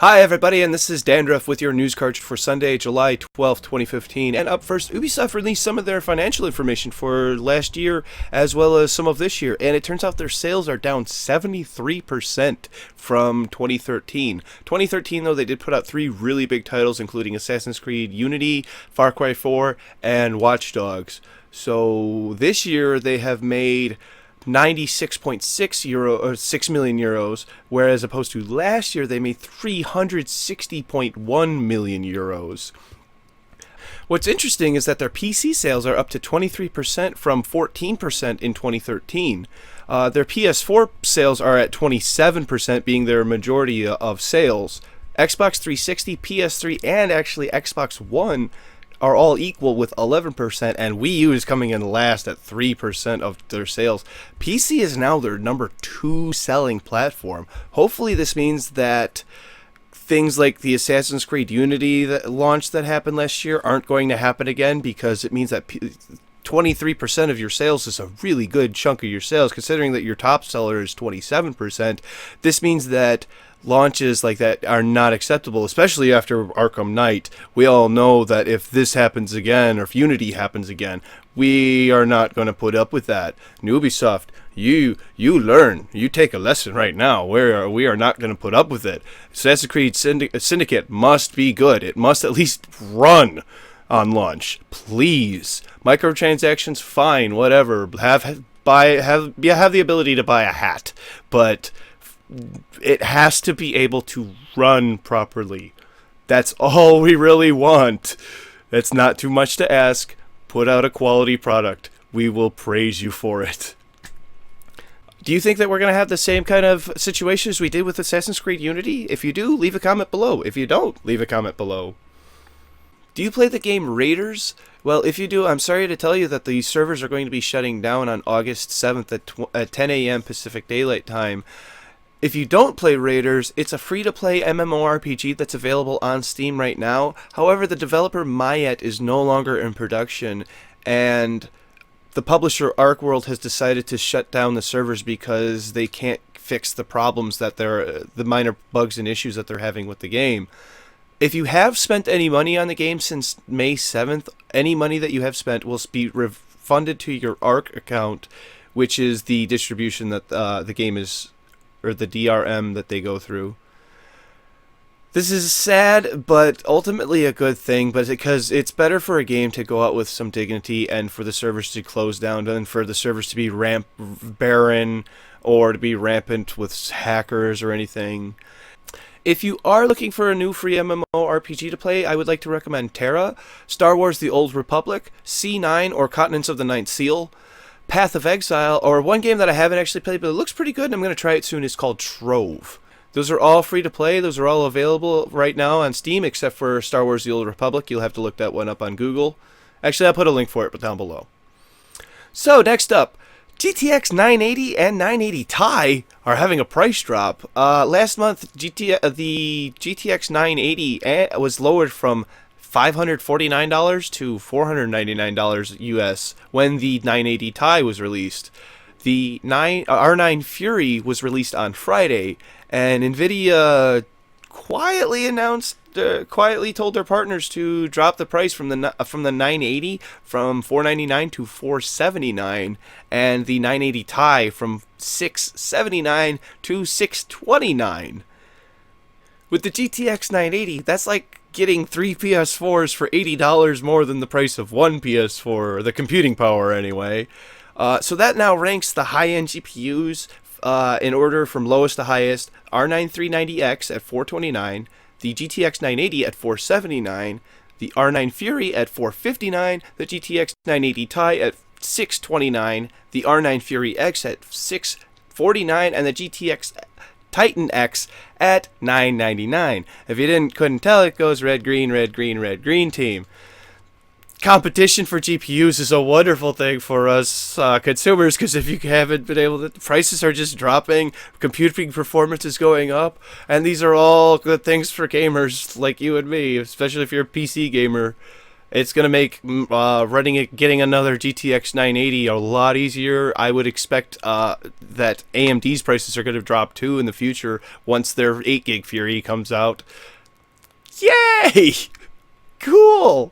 Hi everybody, and this is Dandruff with your news Cartridge for Sunday, July 12th, 2015. And up first, Ubisoft released some of their financial information for last year as well as some of this year, and it turns out their sales are down 73% from 2013. 2013, though, they did put out 3 really big titles, including Assassin's Creed Unity, Far Cry 4, and Watch Dogs. So this year they have made 96.6 million euros, whereas opposed to last year they made 360.1 million euros. What's interesting is that their PC sales are up to 23% from 14% in 2013. Their PS4 sales are at 27%, being their majority of sales. Xbox 360, PS3, and actually Xbox One are all equal with 11%, and Wii U is coming in last at 3% of their sales. PC is now their number 2 selling platform. Hopefully this means that things like the Assassin's Creed Unity launch that happened last year aren't going to happen again, because it means that 23% of your sales is a really good chunk of your sales, considering that your top seller is 27%. This means that launches like that are not acceptable, especially after Arkham Knight. We all know that if this happens again, or if Unity happens again, we are not going to put up with that. And Ubisoft, you learn. You take a lesson right now. We are not going to put up with it. Assassin's Creed Syndicate must be good. It must at least run on launch. Please. Microtransactions, fine, whatever. Have the ability to buy a hat, but it has to be able to run properly. That's all we really want. That's not too much to ask. Put out a quality product. We will praise you for it. Do you think that we're going to have the same kind of situation as we did with Assassin's Creed Unity? If you do, leave a comment below. If you don't, leave a comment below. Do you play the game RaiderZ? Well, if you do, I'm sorry to tell you that the servers are going to be shutting down on August 7th at 10 a.m. Pacific Daylight Time. If you don't play RaiderZ, it's a free-to-play MMORPG that's available on Steam right now. However, the developer Mayet is no longer in production, and the publisher ArcWorld has decided to shut down the servers because they can't fix the problems that the minor bugs and issues that they're having with the game. If you have spent any money on the game since May 7th, any money that you have spent will be refunded to your Arc account, which is the distribution that the game is, or the DRM that they go through. This is sad, but ultimately a good thing, but because it's better for a game to go out with some dignity and for the servers to close down than for the servers to be barren or to be rampant with hackers or anything. If you are looking for a new free MMORPG to play, I would like to recommend Terra, Star Wars The Old Republic, C9 or Continents of the Ninth Seal, Path of Exile, or one game that I haven't actually played but it looks pretty good and I'm going to try it soon. It's called Trove. Those are all free to play. Those are all available right now on Steam except for Star Wars The Old Republic. You'll have to look that one up on Google. Actually, I'll put a link for it down below. So, next up, GTX 980 and 980 Ti are having a price drop. Last month, the GTX 980 was lowered from $549 to $499 US when the 980 Ti was released. The R9 Fury was released on Friday, and Nvidia quietly told their partners to drop the price from the 980 from $499 to $479, and the 980 Ti from $679 to $629. With the GTX 980, that's like getting 3 PS4s for $80 more than the price of one PS4, or the computing power anyway. So that now ranks the high-end GPUs in order from lowest to highest. R9 390X at $429, the GTX 980 at $479, the R9 Fury at $459, the GTX 980 Ti at $629, the R9 Fury X at $649, and the GTX Titan X at $999. If you couldn't tell, it goes red, green, red, green, red, green team. Competition for GPUs is a wonderful thing for us consumers, because if you haven't been able to, prices are just dropping, computing performance is going up, and these are all good things for gamers like you and me, especially if you're a PC gamer. It's going to make getting another GTX 980 a lot easier. I would expect that AMD's prices are going to drop too in the future once their 8 gig Fury comes out. Yay! Cool!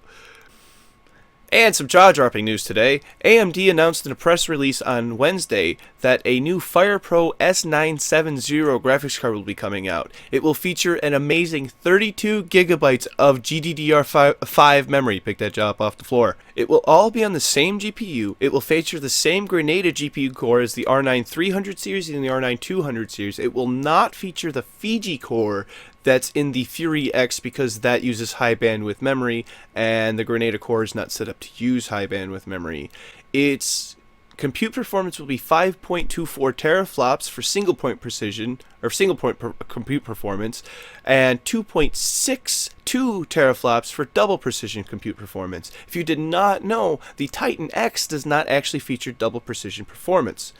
And some jaw-dropping news today. AMD announced in a press release on Wednesday that a new FirePro S970 graphics card will be coming out. It will feature an amazing 32 gigabytes of GDDR5 memory. Pick that jaw up off the floor. It will all be on the same GPU. It will feature the same Grenada GPU core as the R9 300 series and the R9 200 series. It will not feature the Fiji core that's in the Fury X because that uses high bandwidth memory, and the Grenada core is not set up to use high bandwidth memory. Its compute performance will be 5.24 teraflops for single point precision, or single point compute performance, and 2.62 teraflops for double precision compute performance. If you did not know, the Titan X does not actually feature double precision performance.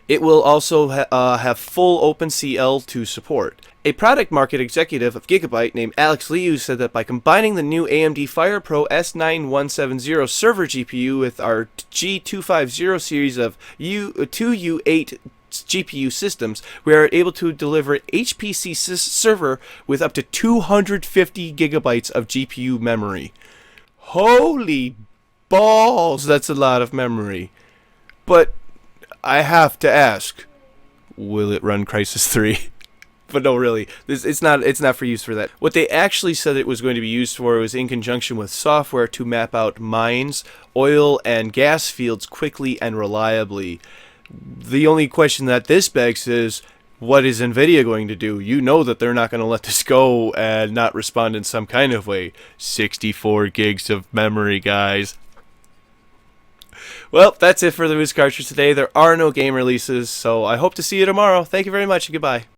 It will also have full OpenCL2 support. A product market executive of Gigabyte named Alex Liu said that by combining the new AMD FirePro S9170 server GPU with our G250 series of 2U8 GPU systems, we are able to deliver HPC server with up to 250 gigabytes of GPU memory. Holy balls, that's a lot of memory. But I have to ask, will it run Crysis 3? But no, really, it's not for use for that. What they actually said it was going to be used for was in conjunction with software to map out mines, oil, and gas fields quickly and reliably. The only question that this begs is, what is NVIDIA going to do? You know that they're not going to let this go and not respond in some kind of way. 64 gigs of memory, guys. Well, that's it for the Moose Cartridge today. There are no game releases, so I hope to see you tomorrow. Thank you very much and goodbye.